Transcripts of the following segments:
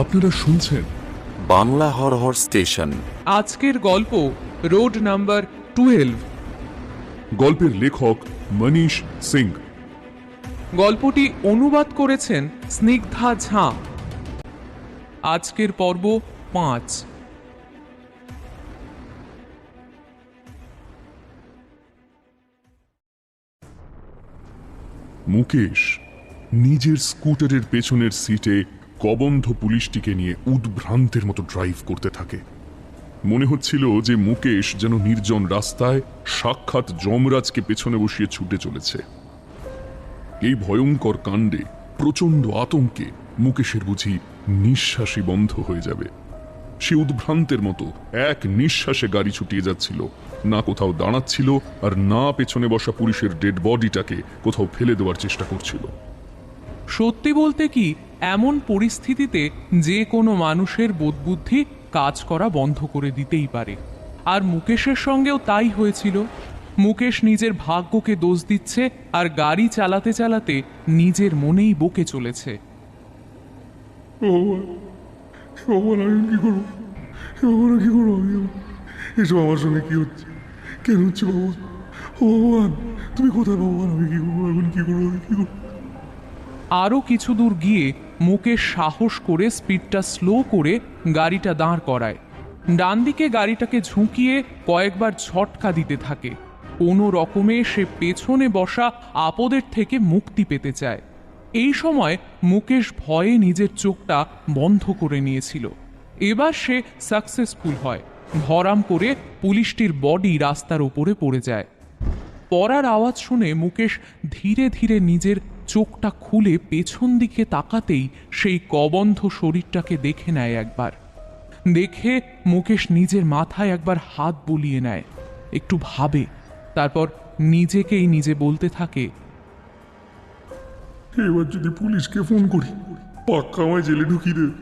আপনারা শুনছেন বাংলা হরহর স্টেশন। আজকের গল্প রোড নাম্বার 12। গল্পের লেখক মনীষ সিং। গল্পটি অনুবাদ করেছেন স্নিগ্ধা ঝা। আজকের পর্ব 5। মুকেশ নিজের স্কুটারের পেছনের সিটে কবন্ধ পুলিশটিকে নিয়ে উদ্ভ্রান্তের মতো ড্রাইভ করতে থাকে। মনে হচ্ছিল যে মুকেশ যেন নির্জন রাস্তায় সাক্ষাৎ যমরাজকে পেছনে বসিয়ে ছুটে চলেছে। এই ভয়ঙ্কর কাণ্ডে প্রচণ্ড আতঙ্কে মুকেশের বুঝি নিঃশ্বাসই বন্ধ হয়ে যাবে। সে উদ্ভ্রান্তের মতো এক নিঃশ্বাসে গাড়ি ছুটিয়ে যাচ্ছিল, না কোথাও দাঁড়াচ্ছিল আর না পেছনে বসা পুলিশের ডেড বডিটাকে কোথাও ফেলে দেওয়ার চেষ্টা করছিল। সত্যি বলতে কি, এমন পরিস্থিতিতে যে কোনো মানুষের বোধবুদ্ধি কাজ করা বন্ধ করে দিতেই পারে, আর মুকেশের সঙ্গেও তাই হয়েছিল। মুকেশ নিজের ভাগ্যকে দোষ দিচ্ছে আর গাড়ি চালাতে চালাতে নিজের মনেই বকে চলেছে। আমি কি করবো? কি করবো আমি? এসব আমার সঙ্গে কি হচ্ছে? কেন হচ্ছে বাবা? ও ভগবান, তুমি কোথায় ভগবান? আমি কি করবো এখন? কি করবো? কি করবো? আরও কিছু দূর গিয়ে মুকেশ সাহস করে স্পিডটা স্লো করে গাড়িটা দাঁড় করায়। ডান দিকে গাড়িটাকে ঝুঁকিয়ে কয়েকবার ঝটকা দিতে থাকে। কোনো রকমে সে পেছনে বসা আপদের থেকে মুক্তি পেতে চায়। এই সময় মুকেশ ভয়ে নিজের চোখটা বন্ধ করে নিয়েছিল। এবার সে সাকসেসফুল হয়। ধরাম করে পুলিশটির বডি রাস্তার ওপরে পড়ে যায়। পড়ার আওয়াজ শুনে মুকেশ ধীরে ধীরে নিজের চোখটা খুলে পেছন দিকে তাকাতেই সেই কবন্ধ শরীরটাকে দেখে নেয় একবার। দেখে মুকেশ নিজের মাথায় একবার হাত বুলিয়ে নেয়, একটু ভাবে, তারপর নিজেকেই নিজে বলতে থাকে, এবার যদি পুলিশকে ফোন করি, পাক্কা আমায় জেলে ঢুকিয়ে দেবে।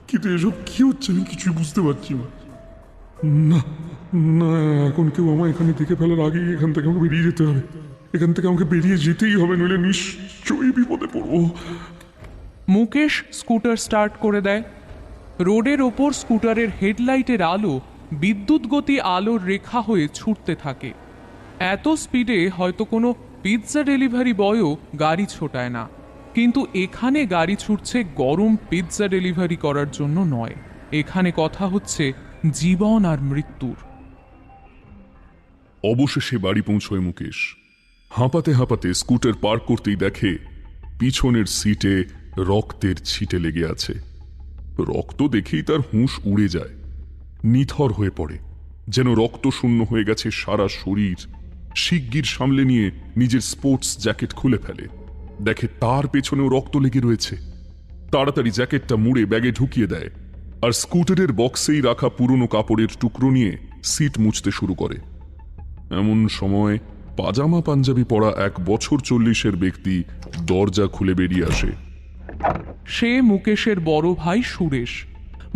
কিন্তু এসব কি হচ্ছে আমি কিছুই বুঝতে পারছি না। না না, এখন কেউ আমায় এখানে দেখে ফেলার আগেই এখান থেকে আমাকে বেরিয়ে যেতে হবে। এখান থেকে আমাকে বেরিয়ে যেতেই হবে, নইলে নিশ্চয়ই বিপদে পড়বো। মুকেশ স্কুটার স্টার্ট করে দেয়। রোডের ওপর স্কুটারের হেডলাইটের আলো বিদ্যুৎ গতি আলোর রেখা হয়ে ছুটতে থাকে। এত স্পিডে হয়তো কোনো পিৎজা ডেলিভারি বয়ও গাড়ি ছোটায় না, কিন্তু এখানে গাড়ি ছুটছে গরম পিৎজা ডেলিভারি করার জন্য নয়। এখানে কথা হচ্ছে জীবন আর মৃত্যুর। অবশেষে বাড়ি পৌঁছয় মুকেশ। হাঁপাতে হাঁপাতে স্কুটার পার্ক করতেই দেখে পিছনের সিটে রক্তের ছিটে লেগে আছে। রক্ত দেখেই তার হুঁশ উড়ে যায়। নিথর হয়ে পড়ে, যেন রক্ত শূন্য হয়ে গেছে সারা শরীর। শিগগির সামলে নিয়ে নিজের স্পোর্টস জ্যাকেট খুলে ফেলে। দেখে তার পেছনেও রক্ত লেগে রয়েছে। তাড়াতাড়ি জ্যাকেটটা মুড়ে ব্যাগে ঢুকিয়ে দেয় আর স্কুটারের বক্সেই রাখা পুরনো কাপড়ের টুকরো নিয়ে সিট মুছতে শুরু করে। এমন সময় পাজামা পাঞ্জাবি পরা এক বছর 40-এর ব্যক্তি দরজা খুলে বেরিয়ে আসে। সে মুকেশের বড় ভাই সুরেশ।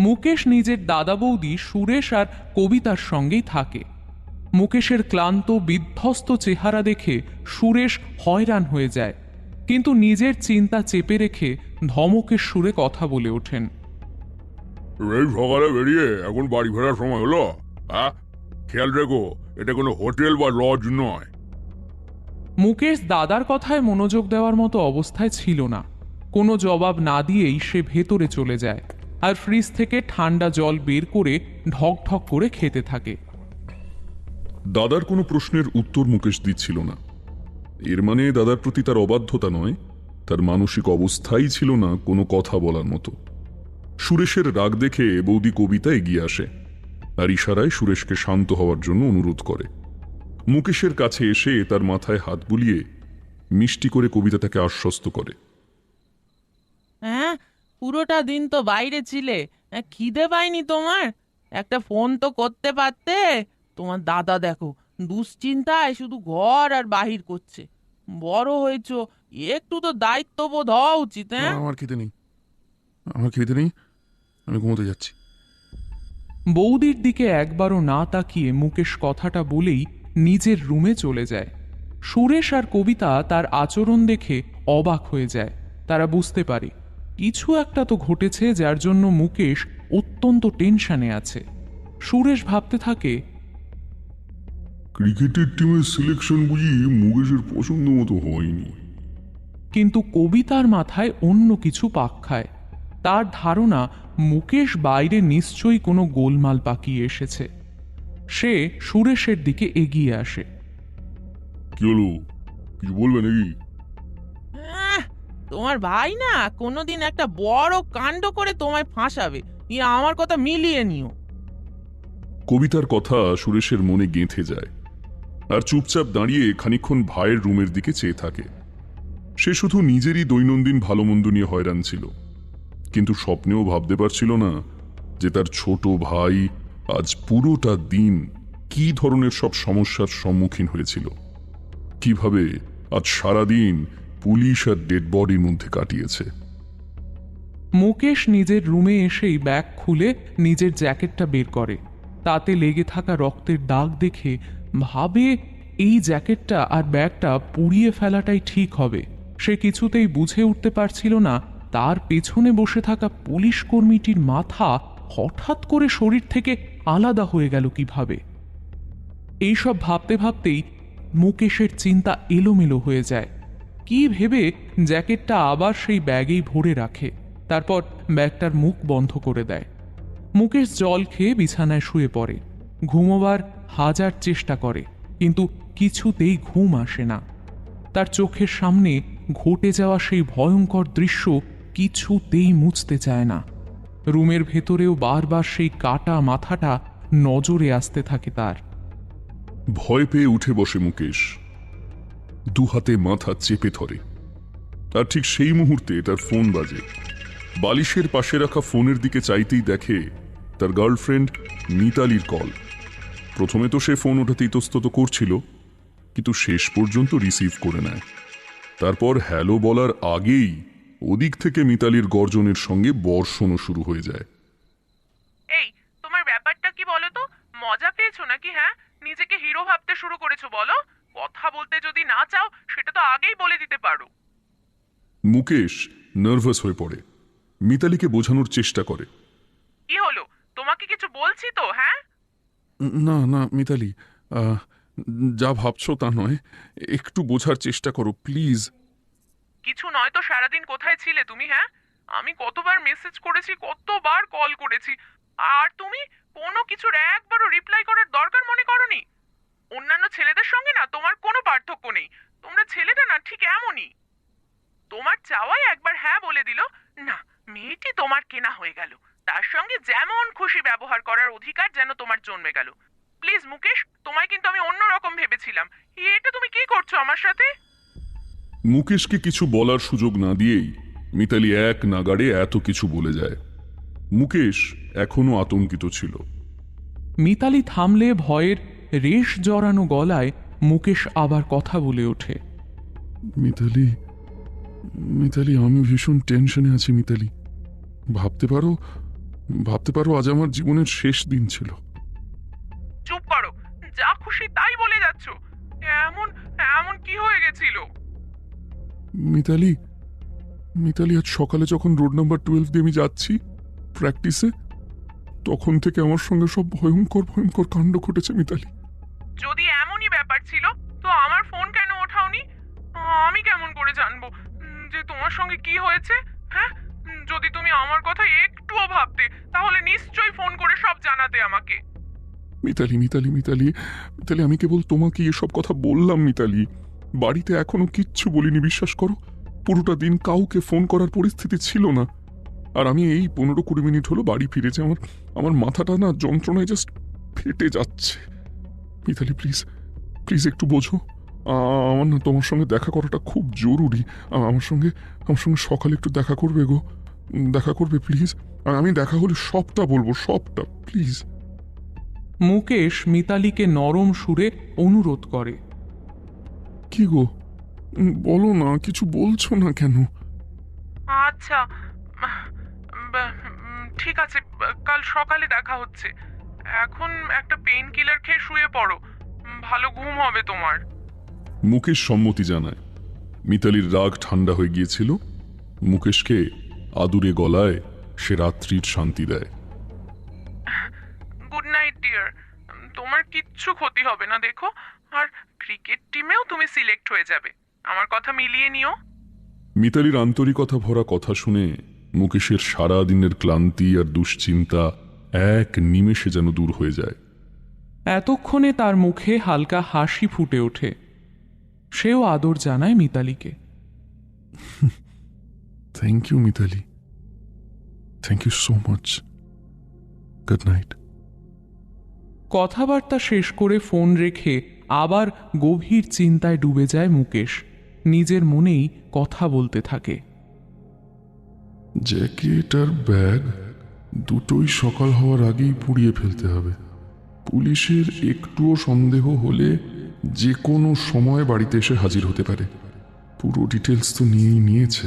মুকেশ নিজের দাদা বৌদি সুরেশ আর কবিতার সঙ্গেই থাকে। মুকেশের ক্লান্ত বিধ্বস্ত চেহারা দেখে সুরেশ হয়রান হয়ে যায়, কিন্তু নিজের চিন্তা চেপে রেখে ধমকের সুরে কথা বলে ওঠেন, এই সকালে বেরিয়ে এখন বাড়ি ফেরার সময় হলো? হ্যাঁ, খেয়াল রেখো, এটা কোনো হোটেল বা লজ নয়। মুকেশ দাদার কথায় মনোযোগ দেওয়ার মতো অবস্থায় ছিল না। কোনো জবাব না দিয়েই সে ভেতরে চলে যায় আর ফ্রিজ থেকে ঠান্ডা জল বের করে ঢক ঢক করে খেতে থাকে। দাদার কোনো প্রশ্নের উত্তর মুকেশ দিচ্ছিল না। এর মানে দাদার প্রতি তার অবাধ্যতা নয়, তার মানসিক অবস্থাই ছিল না কোনো কথা বলার মতো। সুরেশের রাগ দেখে বৌদি কবিতা এগিয়ে আসে আর ইশারায় সুরেশকে শান্ত হওয়ার জন্য অনুরোধ করে। মুকেশের কাছে এসে তার মাথায় হাত বুলিয়ে মিষ্টি করে কবিতা তাকে আশ্বস্ত করে। হ্যাঁ, পুরোটা দিন তো বাইরে ছিলে, খিদে পাইনি তোমার? একটা ফোন তো করতে পারতে। তোমার দাদা দেখো দুশ্চিন্তায় শুধু ঘর আর বাহির করছে। বড় হয়েছো, একটু তো দায়িত্ববোধ হওয়া উচিত। হ্যাঁ, আমার খিদে নেই, আমার খিদে নেই, আমি ঘুমোতে যাচ্ছি। বৌদির দিকে একবারও না তাকিয়ে মুকেশ কথাটা বলেই নিজের রুমে চলে যায়। সুরেশ আর কবিতা তার আচরণ দেখে অবাক হয়ে যায়। তারা বুঝতে পারে কিছু একটা তো ঘটেছে যার জন্য মুকেশ অত্যন্ত টেনশনে আছে। সুরেশ ভাবতে থাকে, ক্রিকেটের টিমের সিলেকশন বুঝি মুকেশের পছন্দ মতো হয়নি। কিন্তু কবিতার মাথায় অন্য কিছু পাক খায়। তার ধারণা মুকেশ বাইরে নিশ্চয়ই কোনো গোলমাল পাকিয়ে এসেছে। সে সুরেশের দিকে এগিয়ে আসে। কি হলো, কিছু বলবে নাকি? তোমার ভাই না কোনোদিন একটা বড় কাণ্ড করে তোমায় ফাঁসাবে, আমার কথা মিলিয়ে নিও। কবিতার কথা সুরেশের মনে গেঁথে যায়, আর চুপচাপ দাঁড়িয়ে খানিকক্ষণ ভাইয়ের রুমের দিকে চেয়ে থাকে। সে শুধু নিজেরই দৈনন্দিন ভালো মন্দ নিয়ে হয়রান ছিল, কিন্তু স্বপ্নেও ভাবতে পারছিল না যে তার ছোট ভাই আজ পুরোটা দিন কি ধরনের সব সমস্যার সম্মুখীন হয়েছিল, কিভাবে আজ সারাদিন পুলিশ আর ডেড বডির মধ্যে কাটিয়েছে। মুকেশ নিজের রুমে এসেই ব্যাগ খুলে নিজের জ্যাকেটটা বের করে। তাতে লেগে থাকা রক্তের দাগ দেখে ভাবে এই জ্যাকেটটা আর ব্যাগটা পুড়িয়ে ফেলাটাই ঠিক হবে। সে কিছুতেই বুঝে উঠতে পারছিল না তার পেছনে বসে থাকা পুলিশ কর্মীটির মাথা হঠাৎ করে শরীর থেকে আলাদা হয়ে গেল কিভাবে। এইসব ভাবতে ভাবতেই মুকেশের চিন্তা এলোমেলো হয়ে যায়। কি ভেবে জ্যাকেটটা আবার সেই ব্যাগেই ভরে রাখে, তারপর ব্যাগটার মুখ বন্ধ করে দেয়। মুকেশ জল খেয়ে বিছানায় শুয়ে পড়ে। ঘুমোবার হাজার চেষ্টা করে, কিন্তু কিছুতেই ঘুম আসে না। তার চোখের সামনে ঘটে যাওয়া সেই ভয়ঙ্কর দৃশ্য কিছুতেই মুছতে চায় না। রুমের ভেতরেও বারবার সেই কাটা মাথাটা নজরে আসতে থাকে তার। ভয় পেয়ে উঠে বসে মুকেশ, দু হাতে মাথা চেপে ধরে। আর ঠিক সেই মুহূর্তে তার ফোন বাজে। বালিশের পাশে রাখা ফোনের দিকে চাইতেই দেখে তার গার্লফ্রেন্ড মিতালির কল। প্রথমে তো সে ফোন ওঠাতে ইতস্তত করছিল, কিন্তু শেষ পর্যন্ত রিসিভ করে নেয়। তারপর হ্যালো বলার আগেই ওদিক থেকে মিতালির গর্জনের সঙ্গে বর্ষণও শুরু হয়ে যায়। এই তোমার ব্যাপারটা কি বলো তো? মজা পেয়েছো নাকি? হ্যাঁ, নিজেকে হিরো ভাবতে শুরু করেছো? বলো, কথা বলতে যদি না চাও সেটা তো আগেই বলে দিতে পারো। মুকেশ নার্ভাস হয়ে পড়ে, মিতালিকে বোঝানোর চেষ্টা করে। কি হলো, তোমাকে কিছু বলছি তো? হ্যাঁ, না না মিতালি, যা ভাবছো তা নয়, একটু বোঝার চেষ্টা করো প্লিজ। কিছু নয় তো সারাদিন কোথায় ছিলে তুমি? হ্যাঁ, আমি কতবার মেসেজ করেছি, কতবার কল করেছি, আর তুমি কোনো কিছুর একবারও রিপ্লাই করার দরকার মনে করনি। অন্যান্য ছেলেদের সঙ্গে না তোমার কোনো পার্থক্য নেই, তোমরা ছেলেটা না ঠিক এমনই। তোমার চাওয়ায় একবার হ্যাঁ বলে দিল, না মেয়েটি তোমার কেনা হয়ে গেল, তার সঙ্গে যেমন খুশি ব্যবহার করার অধিকার যেন তোমার জন্মে গেল। প্লিজ মুকেশ, তোমায় কিন্তু আমি অন্যরকম ভেবেছিলাম। এটা তুমি কি করছো আমার সাথে? মুকেশকে কিছু বলার সুযোগ না দিয়েই মিতালি এক নাগাড়ে এত কিছু বলে যায়। মুকেশ এখনো আতঙ্কিত ছিল। মিতালি থামলে ভয়ের রেশ জড়ানো গলায় মুকেশ আবার কথা বলে ওঠে। মিতালি, মিতালি, আমি ভীষণ টেনশনে আছি মিতালি। ভাবতে পারো আজ আমার জীবনের শেষ দিন ছিল। চুপ করো, যা খুশি তাই বলে যাচ্ছ। এমন এমন কি হয়ে গেছিল? মিতালি, মিতালি, আজ সকালে যখন রোড নাম্বার 12 দিয়ে আমি যাচ্ছি প্র্যাকটিসে, তখন থেকে আমার সঙ্গে সব ভয়ঙ্কর ভয়ঙ্কর কাণ্ড ঘটেছে মিতালি। যদি এমনই ব্যাপার ছিল তো আমার ফোন কেন ওঠাওনি? আমি কেমন করে জানবো যে তোমার সঙ্গে কি হয়েছে? হ্যাঁ, যদি তুমি আমার কথা একটুও ভাবতে তাহলে নিশ্চয়ই ফোন করে সব জানাতে আমাকে। মিতালি, মিতালি, মিতালি, মিতালি, আমি কেবল তোমাকে এসব কথা বললাম মিতালি। বাড়িতে এখনো কিচ্ছু বলিনি, বিশ্বাস করো। পুরোটা দিন কাউকে ফোন করার পরিস্থিতি ছিল না, আর আমি এই 15-20 মিনিট হলো বাড়ি ফিরেছি। আমার মাথাটা না যন্ত্রণায় জাস্ট ফেটে যাচ্ছে। মিতালি প্লিজ, প্লিজ একটু বোঝো। আমার না তোমার সঙ্গে দেখা করাটা খুব জরুরি। আমার সঙ্গে সকালে একটু দেখা করবে গো, দেখা করবে প্লিজ। আর আমি দেখা হলে সবটা বলবো, সবটা, প্লিজ। মুকেশ মিতালিকে নরম সুরে অনুরোধ করে। কি গো, বলো না, কিছু বলছো না কেন? আচ্ছা, ঠিক আছে, কাল সকালে দেখা হচ্ছে। এখন একটা পেইন কিলার খেয়ে শুয়ে পড়ো, ভালো ঘুম হবে তোমার। মুকেশ সম্মতি জানায়। মিতালির রাগ ঠান্ডা হয়ে গিয়েছিল। মুকেশকে আদুরে গলায় সে রাত্রির শান্তি দেয়। গুড নাইট ডিয়ার, তোমার কিচ্ছু ক্ষতি হবে না দেখো, আর ক্রিকেট টিমেও তুমি সিলেক্ট হয়ে যাবে, আমার কথা মিলিয়ে নিও। মিতালির আন্তরিকতা ভরা কথা শুনে মুকেশের সারা দিনের ক্লান্তি আর দুশ্চিন্তা এক নিমেষে যেন দূর হয়ে যায়। এতক্ষণে তার মুখে হালকা হাসি ফুটে ওঠে। সেও আদর জানায় মিতালিকে। Thank you Mitali, thank you so much, good night. কথাবার্তা শেষ করে ফোন রেখে আবার গভীর চিন্তায় ডুবে যায় মুকেশ। নিজের মনেই কথা বলতে থাকে। জ্যাকেট আর ব্যাগ দুটোই সকাল হওয়ার আগেই পুড়িয়ে ফেলতে হবে। পুলিশের একটুও সন্দেহ হলে যে কোনো সময় বাড়িতে এসে হাজির হতে পারে। পুরো ডিটেলস তো নিয়েই নিয়েছে।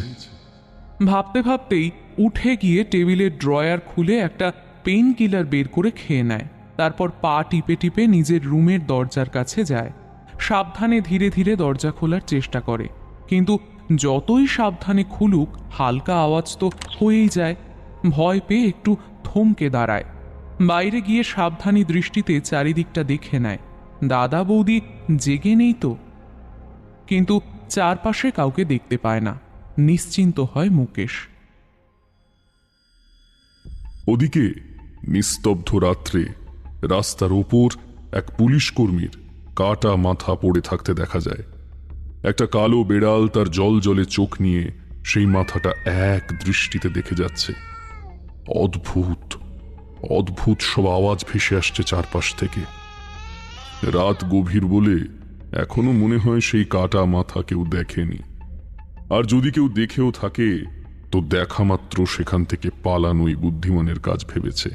ভাবতে ভাবতেই উঠে গিয়ে টেবিলের ড্রয়ার খুলে একটা পেইন কিলার বের করে খেয়ে নেয়। তারপর পা টিপে টিপে নিজের রুমের দরজার কাছে যায়। সাবধানে ধীরে ধীরে দরজা খোলার চেষ্টা করে, কিন্তু যতই সাবধানে খুলুক হালকা আওয়াজ তো হয়েই যায়। ভয় পেয়ে একটু থমকে দাঁড়ায়। বাইরে গিয়ে সাবধানী দৃষ্টিতে চারিদিকটা দেখে নেয়, দাদা বৌদি জেগে নেই তো। কিন্তু চারপাশে কাউকে দেখতে পায় না। নিশ্চিন্ত হয় মুকেশ। ওদিকে নিস্তব্ধ রাত্রে রাস্তার ওপর এক পুলিশ কর্মীর কাটা মাথা পড়ে থাকতে দেখা যায়। একটা কালো বেড়াল তার জল জলে চোখ নিয়ে সেই মাথাটা এক দৃষ্টিতে দেখে যাচ্ছে। অদ্ভুত অদ্ভুত সব আওয়াজ ভেসে আসছে চারপাশ থেকে। রাত গভীর বলে এখনো মনে হয় সেই কাটা মাথা কেউ দেখেনি, আর যদি কেউ দেখেও থাকে তো দেখা মাত্র সেখান থেকে পালানোই বুদ্ধিমানের কাজ ভেবেছে।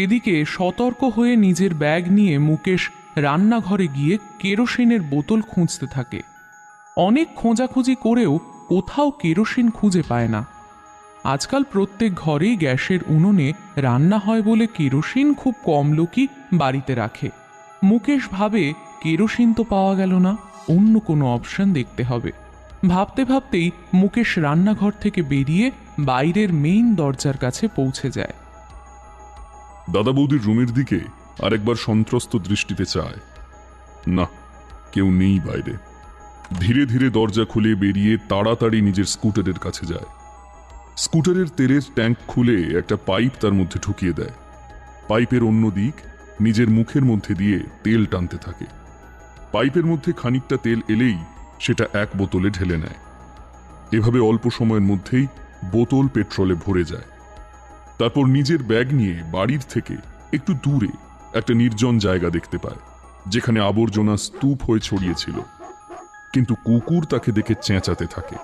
এদিকে সতর্ক হয়ে নিজের ব্যাগ নিয়ে মুকেশ রান্নাঘরে গিয়ে কেরোসিনের বোতল খুঁজতে থাকে। অনেক খোঁজাখুঁজি করেও কোথাও কেরোসিন খুঁজে পায় না। আজকাল প্রত্যেক ঘরেই গ্যাসের উনুনে রান্না হয় বলে কেরোসিন খুব কম লোকই বাড়িতে রাখে। মুকেশ ভাবে কেরোসিন তো পাওয়া গেল না, অন্য কোনো অপশন দেখতে হবে। ভাবতে ভাবতেই মুকেশ রান্নাঘর থেকে বেরিয়ে বাইরের মেইন দরজার কাছে পৌঁছে যায়। দাদা বৌদির রুমের দিকে আরেকবার সন্ত্রস্ত দৃষ্টিতে চায়। না, কেউ নেই বাইরে। ধীরে ধীরে দরজা খুলে বেরিয়ে তাড়াতাড়ি নিজের স্কুটারের কাছে যায়। স্কুটারের তেলের ট্যাঙ্ক খুলে একটা পাইপ তার মধ্যে ঢুকিয়ে দেয়। পাইপের অন্য দিক নিজের মুখের মধ্যে দিয়ে তেল টানতে থাকে। পাইপের মধ্যে খানিকটা তেল এলেই সেটা এক বোতলে ঢেলে নেয়। এভাবে অল্প সময়ের মধ্যেই বোতল পেট্রোলে ভরে যায়। তারপর নিজের ব্যাগ নিয়ে বাড়ির থেকে একটু দূরে একটা নির্জন জায়গা দেখতে পায়, যেখানে আবর্জনা স্তূপ হয়ে ছড়িয়েছিল। কিন্তু কুকুর তাকে দেখে চেঁচাতে থাকে।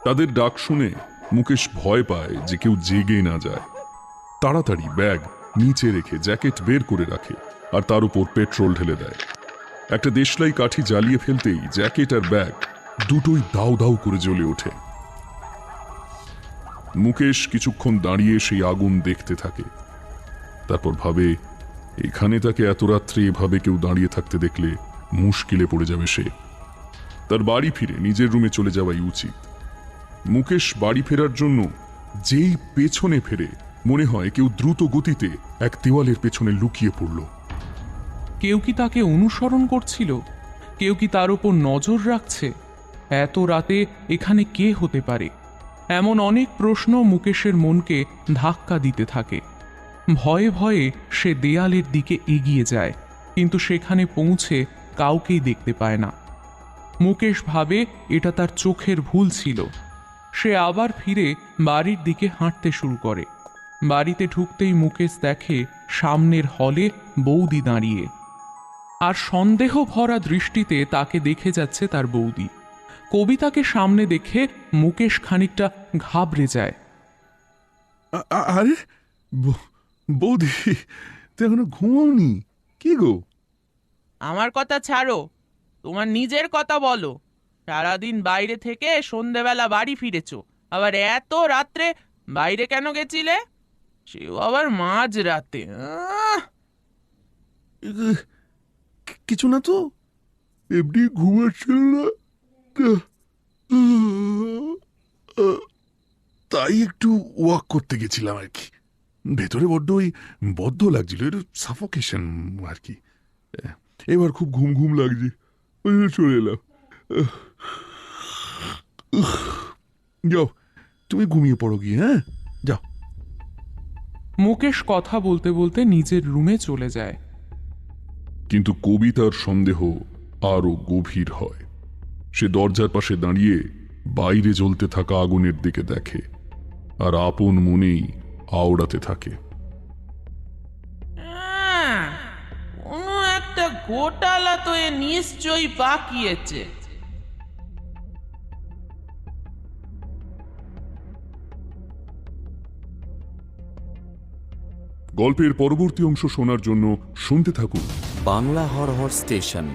তাদের ডাক শুনে মুকেশ ভয় পায় যে কেউ জেগে না যায়। তাড়াতাড়ি ব্যাগ নিচে রেখে জ্যাকেট বের করে রাখে আর তার উপর পেট্রোল ঢেলে দেয়। একটা দেশলাই কাঠি জ্বালিয়ে ফেলতেই জ্যাকেট আর ব্যাগ দুটোই দাউ দাউ করে জ্বলে ওঠে। মুকেশ কিছুক্ষণ দাঁড়িয়ে সেই আগুন দেখতে থাকে। তারপর ভাবে, এখানে তাকে এত রাত্রে এভাবে কেউ দাঁড়িয়ে থাকতে দেখলে মুশকিলে পড়ে যাবে সে। তার বাড়ি ফিরে নিজের রুমে চলে যাওয়াই উচিত। মুকেশ বাড়ি ফেরার জন্য যেই পেছনে ফেরে, মনে হয় কেউ দ্রুত গতিতে এক দেওয়ালের পেছনে লুকিয়ে পড়ল। কেউ কি তাকে অনুসরণ করছিল? কেউ কি তার উপর নজর রাখছে? এত রাতে এখানে কে হতে পারে? এমন অনেক প্রশ্ন মুকেশের মনকে ধাক্কা দিতে থাকে। ভয়ে ভয়ে সে দেয়ালের দিকে এগিয়ে যায়, কিন্তু সেখানে পৌঁছে কাউকেই দেখতে পায় না। মুকেশ ভাবে এটা তার চোখের ভুল ছিল। সে আবার ফিরে বাড়ির দিকে হাঁটতে শুরু করে। বাড়িতে ঢুকতেই মুকেশ দেখে সামনের হলে বৌদি দাঁড়িয়ে, আর সন্দেহ ভরা দৃষ্টিতে তাকে দেখে যাচ্ছে তার বৌদি। কবিতাকে সামনে দেখে মুকেশ খানিকটা ঘাবড়ে যায়। আরে বৌদি, তুই এখনো ঘুমাওনি? কি গো? আমার কথা ছাড়ো, তোমার নিজের কথা বলো। সারাদিন বাইরে থেকে সন্ধেবেলা বাড়ি ফিরেছো, আবার এত রাত্রে বাইরে কেন গেছিলে? সেও আবার মাঝ রাতে। কিছু না তো, এমনি ঘুমাচ্ছিল না। তাই একটু ওয়াক করতে গেছিলাম আর কি। ভেতরে বড্ড ওই বদ্ধ লাগছিল, একটু সাফোকেশন আর কি। এবার খুব ঘুম ঘুম লাগছে, ওই জন্য চলে এলাম। যাও, তুমি ঘুমিয়ে পড়ো গিয়ে, হ্যাঁ যাও। মুকেশ কথা বলতে বলতে নিজের রুমে চলে যায়। কিন্তু কবিতার সন্দেহ আরো গভীর হয়। সে দরজার পাশে দাঁড়িয়ে বাইরে জ্বলতে থাকা আগুনের দিকে দেখে আর আপন মনেই আওড়াতে থাকে। কোনো একটা ঘোটালা তো এ নিশ্চয়ই পাকিয়েছে। গল্পের পরবর্তী অংশ শোনার জন্য শুনতে থাকুন বাংলা হরহর স্টেশন।